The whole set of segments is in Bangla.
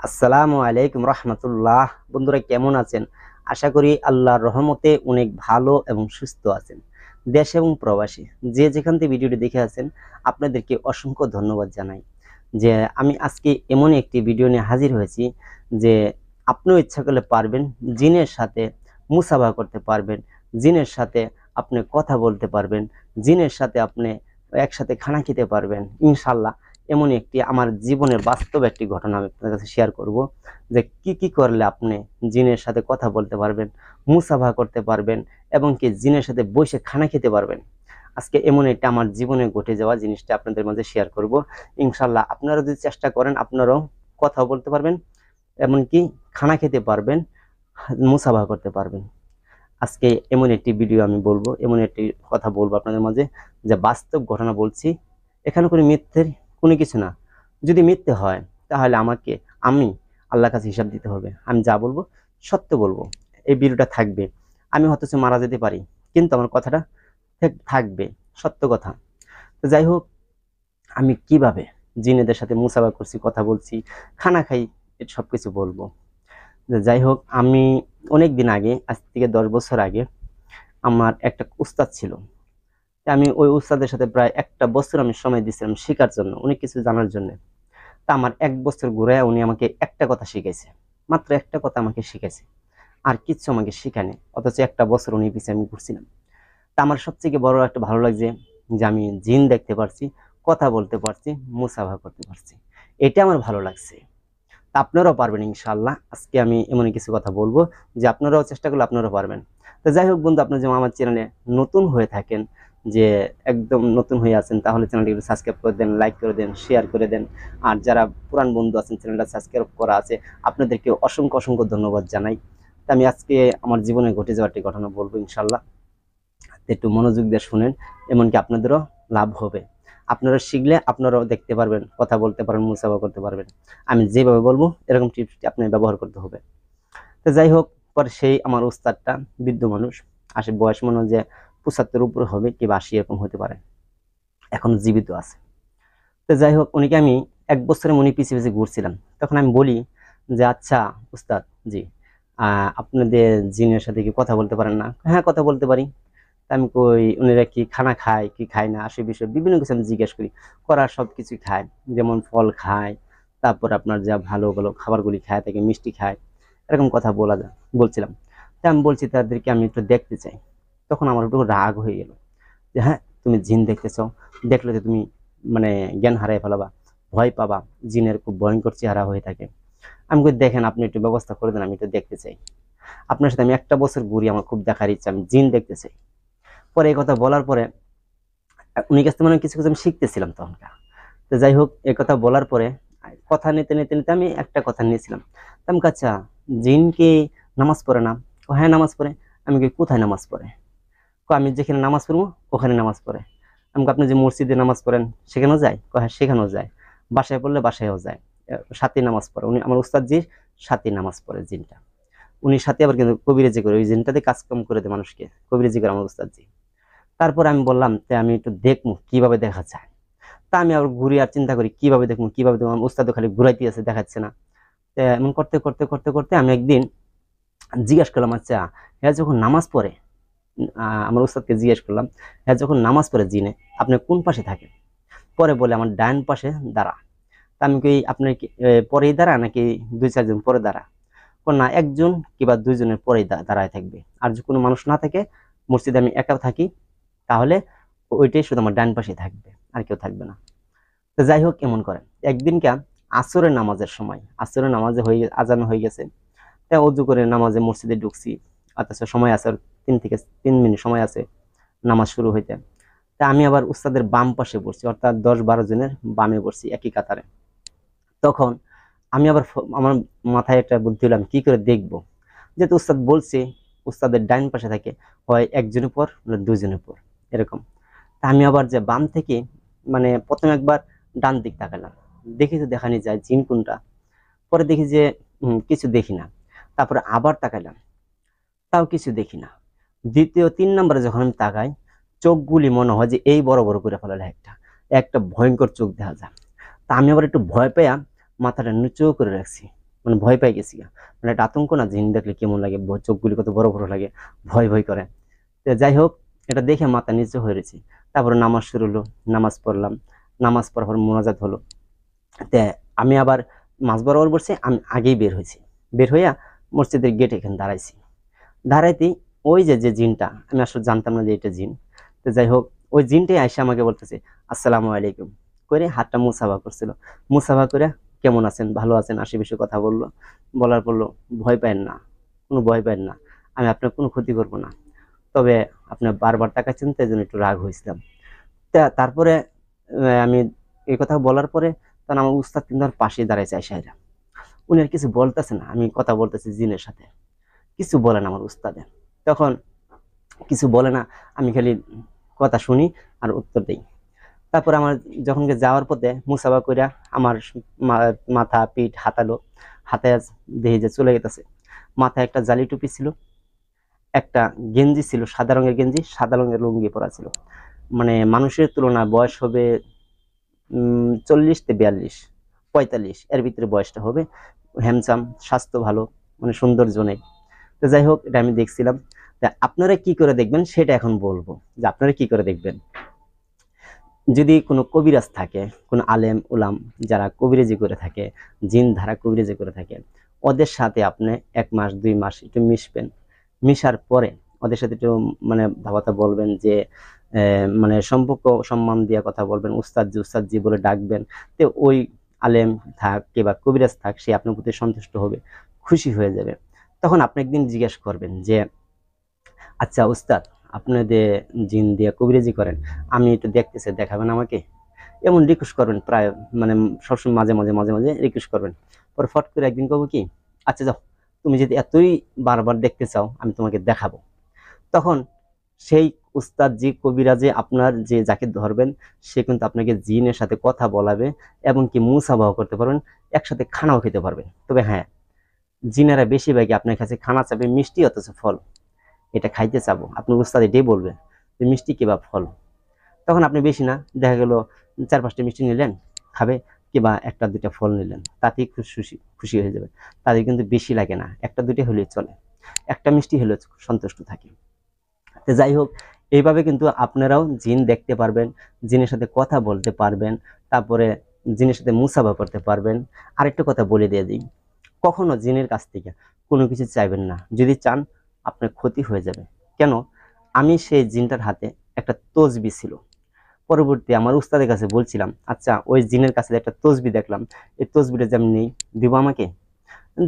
আসসালামু আলাইকুম রহমতুল্লাহ। বন্ধুরা কেমন আছেন? আশা করি আল্লাহর রহমতে অনেক ভালো এবং সুস্থ আছেন। দেশ এবং প্রবাসী যে যেখান থেকে ভিডিওটি দেখে আছেন আপনাদেরকে অসংখ্য ধন্যবাদ জানাই। যে আমি আজকে এমন একটি ভিডিও নিয়ে হাজির হয়েছি যে আপনিও ইচ্ছা করলে পারবেন জিনের সাথে মুসাফা করতে পারবেন, জিনের সাথে আপনি কথা বলতে পারবেন, জিনের সাথে আপনি একসাথে খানা খেতে পারবেন ইনশাল্লাহ। এমন একটি আমার জীবনের বাস্তব একটি ঘটনা আমি আপনার কাছে শেয়ার করব যে কি কি করলে আপনি জিনের সাথে কথা বলতে পারবেন, মুসাফা করতে পারবেন এবং কি জিনের সাথে বসে খানা খেতে পারবেন। আজকে এমন একটা আমার জীবনে ঘটে যাওয়া জিনিসটা আপনাদের মাঝে শেয়ার করব ইনশাল্লাহ। আপনারা যদি চেষ্টা করেন আপনারাও কথা বলতে পারবেন, এমনকি খানা খেতে পারবেন, মুসাফা করতে পারবেন। আজকে এমন একটি ভিডিও আমি বলবো, এমন একটি কথা বলবো আপনাদের মাঝে যে বাস্তব ঘটনা বলছি, এখানে কোনো মিথ্যের কোনো কিছু না। যদি মিথ্যে হয় তাহলে আমি আল্লাহর কাছে হিসাব দিতে হবে। আমি যা বলবো সত্য বলবো। এই ভিডিওটা থাকবে, আমি হয়তো মারা যেতে পারি কিন্তু আমার কথাটা থাকবে সত্য কথা। তো যাই হোক, আমি কিভাবে জিনেদের সাথে মুসাফা করছি, কথা বলছি, খানা খাই, সবকিছু বলবো। যাই হোক, আমি অনেক দিন আগে, আজ থেকে 10 বছর আগে আমার একটা উস্তাদ ছিল। আমি ওই উস্তাদের সাথে প্রায় একটা বছর আমি সময় দিয়েছিলাম শেখার জন্য, অনেক কিছু জানার জন্য। তা আমার 1 বছর ঘুরে উনি আমাকে একটা কথা শিখাইছে, মাত্র একটা কথা আমাকে শিখাইছে, আর কিচ্ছু আমাকে শিখায়নি। অথচ একটা বছর উনি পিছিয়ে আমি ঘুরছিলাম। তা আমার সবথেকে বড় একটা ভালো লাগছে যে আমি জিন দেখতে পারছি, কথা বলতে পারছি, মুসাফা করতে পারছি। এটা আমার ভালো লাগছে। তা আপনারাও পারবেন ইনশাআল্লাহ। আজকে আমি এমনই কিছু কথা বলবো যে আপনারাও চেষ্টা করলে আপনারাও পারবেন। তো যাই হোক বন্ধু, আপনার যেমন আমার চ্যানেলে নতুন হয়ে থাকেন, যে একদম নতুন হয়ে আছেন, তাহলে চ্যানেলটি একটু সাবস্ক্রাইব করে দেন, লাইক করে দেন, শেয়ার করে দেন। আর যারা পুরান বন্ধু আছেন, চ্যানেলটা সাবস্ক্রাইব করা আছে, আপনাদেরকে অসংখ্য অসংখ্য ধন্যবাদ জানাই। তো আমি আজকে আমার জীবনে ঘটে যাওয়া একটি ঘটনা বলবো ইনশাআল্লাহ। একটু মনোযোগ দিয়ে শুনেন, এমনকি আপনাদেরও লাভ হবে। আপনারা শিখলে আপনারাও দেখতে পারবেন, কথা বলতে পারবেন, মুসাফা করতে পারবেন। আমি যেভাবে বলবো এরকম টিপসটি আপনি ব্যবহার করতে হবে। তো যাই হোক, পরে সেই আমার উস্তাদটা বৃদ্ধ মানুষ, বয়স মনে হয় যে 75 উপরে হবে, কি 80 এরকম হতে পারে, এখন জীবিত আছে। তো যাই হোক, উনিকে আমি 1 বছরে উনি পিছিয়ে পিছিয়ে ঘুরছিলাম। তখন আমি বলি যে আচ্ছা উস্তাদ জি, আপনাদের জিনের সাথে কি কথা বলতে পারেন না? হ্যাঁ, কথা বলতে পারি। আমি কই উনারা কি খানা খায় কি খায় না, আসে বিষয়ে বিভিন্ন কিছু আমি জিজ্ঞেস করি। করার সবকিছু খায়, যেমন ফল খায়, তারপর আপনার যা ভালো ভালো খাবারগুলি খায়, তাকে মিষ্টি খায়, এরকম কথা বলছিলাম। তা আমি বলছি তাদেরকে আমি একটু দেখতে চাই। তখন আমার একটু রাগ হয়ে গেল যে হ্যাঁ, তুমি জিন দেখতে চাও, দেখলে তো তুমি মানে জ্ঞান হারাই ফেলাবা, ভয় পাবা, জিনের খুব ভয়ঙ্কর চেহারা হয়ে থাকে। আমি কই দেখেন আপনি একটু ব্যবস্থা করে দেন, আমি একটু দেখতে চাই। আপনার সাথে আমি একটা বছর ঘুরি, আমার খুব দেখার ইচ্ছা, আমি জিন দেখতে চাই। পরে এই কথা বলার পরে উনি কাছ থেকে মানে কিছু কিছু আমি শিখতেছিলাম তখনকার। তো যাই হোক, এই কথা বলার পরে কথা নিতে নিতে নিতে আমি একটা কথা নিয়েছিলাম। আমি আচ্ছা, জিন কি নামাজ পড়ে না? ও হ্যাঁ নামাজ পড়ে। আমি কি কোথায় নামাজ পড়ে? আমি যেখানে নামাজ পড়বো ওখানে নামাজ পড়ে। আমি আপনি যে মসজিদে নামাজ পড়েন সেখানেও যায়? হ্যাঁ সেখানেও যায়। বাসায় পড়লে বাসায়ও যায়। সাথে নামাজ পড়ে উনি, আমার উস্তাদ জি সাথে নামাজ পড়ে জিনটা। উনি সাথে আবার কিন্তু কবিরাজি করে, ওই জিনটাতে কাজকাম করে দেয় মানুষকে, কবিরাজি করে আমার উস্তাদ জি। তারপর আমি বললাম যে আমি একটু দেখবো কিভাবে দেখা যায়। তা আমি আবার ঘুরি আর চিন্তা করি কিভাবে দেখবো কিভাবে দেখবো, আমার উস্তাদ খালি ঘুরাইতে আছে, দেখাচ্ছে না। এমন করতে করতে করতে করতে আমি একদিন জিজ্ঞাসা করলাম আচ্ছা, হ্যাঁ যখন নামাজ পড়ে, আমার উস্তাদকে জিজ্ঞেস করলাম, হ্যাঁ যখন নামাজ পড়ে জিনে আপনি কোন পাশে থাকেন? পরে বলে আমার ডান পাশে দাঁড়া। তা আমি কি আপনার কি পরেই দাঁড়া নাকি 2-4 জন পরে দাঁড়া? না, একজন কিংবা 2 জনের পরেই দাঁড়ায় থাকবে। আর যদি কোনো মানুষ না থাকে, মসজিদে আমি একা থাকি, তাহলে ওইটাই শুধু আমার ডান পাশে থাকবে, আর কেউ থাকবে না। তো যাই হোক, এমন করেন একদিনকে আসরের নামাজের সময়, আসরের নামাজে হয়ে আজান হয়ে গেছে। তা অজু করে নামাজে মসজিদে ঢুকছি, অথচ সময় আছে 3 থেকে 3 মিনিট সময় আছে নামাজ শুরু হইতে। তা আমি আবার উস্তাদের বাম পাশে বসছি, অর্থাৎ 10-12 জনের বামে বসছি একই কাতারে। তখন আমি আবার আমার মাথায় একটা বুদ্ধি হলাম কি করে দেখবো, যেহেতু উস্তাদ বলছে উস্তাদের ডাইন পাশে থাকে, হয় 1 জনের পর 2 জনের পর এরকম। তা আমি আবার যে বাম থেকে মানে প্রথমে একবার ডান দিক তাকালাম, দেখি তো দেখানি যায় জিন কোনটা। পরে দেখি যে কিছু দেখি না। তারপরে আবার তাকাইলাম, তাও কিছু দেখি না। দ্বিতীয় 3 নম্বরে যখন আমি তাকাই, চোখগুলি মনে হয় যে এই বড় বড় করে ফেলালে একটা একটা ভয়ঙ্কর চোখ দেখা যায়। তা আমি আবার একটু ভয় পেয়ে মাথাটা নিচু করে রাখছি। মানে ভয় পাই গেছি। মানে একটা আতঙ্ক না, জিন দেখলে কেমন লাগে, চোখগুলি কত বড় বড় লাগে, ভয় ভয় করে। তো যাই হোক, এটা দেখে মাথা নিচু হয়ে রয়েছে। তারপরে নামাজ শুরু হলো, নামাজ পড়লাম, নামাজ পড়ার পর মোনাজাত হলো। তে আমি আবার মাঝ বরাবর বসে আমি আগেই বের হয়েছি, বের হইয়া মসজিদের গেট এখানে দাঁড়াইছি। দাঁড়াইতেই ওই যে যে জিনটা, আমি আসলে জানতাম না যে এটা জিন। তো যাই হোক, ওই জিনটাই আইসা আমাকে বলতেছে আসসালামু আলাইকুম করে হাতটা মুসাফা করছিল। মুসাফা করে কেমন আছেন, ভালো আছেন, আশেপাশে কথা বললো। বলার পড়লো ভয় পায়েন না, কোনো ভয় পায়েন না, আমি আপনার কোনো ক্ষতি করব না, তবে আপনি বারবার টাকাচ্ছেন, তাই জন্য একটু রাগ হয়েছিলাম। তারপরে আমি এই কথা বলার পরে তখন আমার উস্তাদ কিন্তু আমার পাশে দাঁড়াইছে আইসাইরা। উনি আর কিছু বলতেছে না, আমি কথা বলতেছি জিনের সাথে, কিছু বলে না আমার উস্তাদে। তখন কিছু বলে না, আমি খালি কথা শুনি আর উত্তর দেই। তারপর আমার যখন যাওয়ার পথে মুসাফা কইরা আমার মাথা পিঠ হাতালো, হাতে দেখি যে চলে গেতেছে। মাথায় একটা জালি টুপি ছিল, একটা গেঞ্জি ছিল সাদা রঙের গেঞ্জি, সাদা রঙের লুঙ্গি পরা ছিল। মানে মানুষের তুলনায় বয়স হবে 40 থেকে 42, 45 এর ভিতরে বয়সটা হবে। হ্যান্ডসাম, স্বাস্থ্য ভালো, মানে সৌন্দর্য নেই। তো যাই হোক, এটা আমি দেখছিলাম। আপনারা কি করে দেখবেন সেটা এখন বলবো, যে আপনারা কি করে দেখবেন। যদি কোনো কবিরাজ থাকে, কোনো আলেম উলাম যারা কবিরাজি করে থাকে, জিন ধারা কবিরাজি করে থাকে, ওদের সাথে আপনি 1 মাস 2 মাস একটু মিশবেন। মিশার পরে ওদের সাথে একটু মানে ভাবাতা বলবেন, যে মানে সম্পর্ক সম্মান দিয়ে কথা বলবেন, উস্তাদ জি বলে ডাকবেন। তো ওই আলেম থাক কিংবা কবিরাজ থাক, সে আপনার প্রতি সন্তুষ্ট হবে, খুশি হয়ে যাবে। তখন আপনি একদিন জিজ্ঞেস করবেন যে আচ্ছা উস্তাদ, আপনাদের জিন দিয়ে কবিরাজি করেন, আমি একটু দেখতেছি, দেখাবেন আমাকে? এমন রিকোয়েস্ট করবেন প্রায়, মানে সবসময় মাঝে মাঝে মাঝে মাঝে রিকোয়েস্ট করবেন। পরে ফট করে একদিন কব কি, আচ্ছা যাও, তুমি যদি এতই বারবার দেখতে চাও আমি তোমাকে দেখাবো। তখন সেই উস্তাদ জি কবিরাজে আপনার যে যাকে ধরবেন, সে কিন্তু আপনাকে জিনের সাথে কথা বলাবে, এবং কি মুসাফাও করতে পারবেন, একসাথে খানাও খেতে পারবেন। তবে হ্যাঁ, জিনেরা বেশিরভাগই আপনার কাছে খানা চাবে মিষ্টি অথচ ফল, এটা খাইতে চাবো, আপনার উস্তাদ এটাই বলবে যে মিষ্টি কিবা ফল। তখন আপনি বেশি না, দেখা গেল 4-5টা মিষ্টি নিলেন, খাবে, কিবা 1-2টা ফল নিলেন, তাতেই খুশি খুশি হয়ে যাবে। তাদের কিন্তু বেশি লাগে না, 1-2টা হলেই চলে, একটা মিষ্টি হলে সন্তুষ্ট থাকে। তো যাই হোক, এইভাবে কিন্তু আপনারাও জিন দেখতে পারবেন, জিনের সাথে কথা বলতে পারবেন, তারপরে জিনের সাথে মুসাফা করতে পারবেন। আরেকটা কথা বলে দিয়ে দিই, কখনো জিনের কাছ থেকে কোনো কিছু চাইবেন না, যদি চান আপনার ক্ষতি হয়ে যাবে। কেন? আমি সেই জিনটার হাতে একটা তসবি ছিল, পরবর্তী আমার উস্তাদের কাছে বলছিলাম আচ্ছা ওই জিনের কাছে একটা তসবি দেখলাম, এই তসবিটা যে আমি নেই, দিব আমাকে?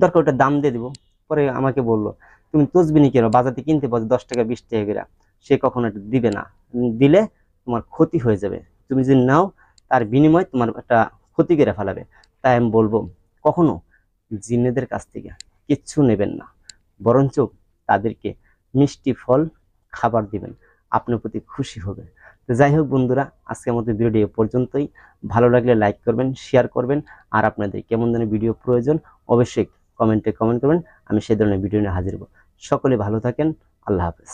দরকার ওটা দাম দিয়ে দিব। পরে আমাকে বললো তুমি তসবি নিয়ে কেন, বাজারে কিনতে পারো 10 টাকা 20 টাকা করে, সে কখনো এটা দিবে না, দিলে তোমার ক্ষতি হয়ে যাবে, তুমি যদি নাও তার বিনিময়ে তোমার একটা ক্ষতি করে ফেলাবে। তাই আমি বলবো কখনো জিনেদের কাছ থেকে কিচ্ছু নেবেন না, বরঞ্চ তাদেরকে মিষ্টি ফল খাবার দিবেন, আপনার প্রতি খুশি হবে। তো যাই হোক বন্ধুরা, আজকের মতো ভিডিওটি এ পর্যন্তই। ভালো লাগলে লাইক করবেন, শেয়ার করবেন, আর আপনাদের কেমন ধরনের ভিডিও প্রয়োজন অবশ্যই কমেন্টে কমেন্ট করবেন, আমি সেই ধরনের ভিডিও নিয়ে হাজির হব। সকলে ভালো থাকেন, আল্লাহ হাফেজ।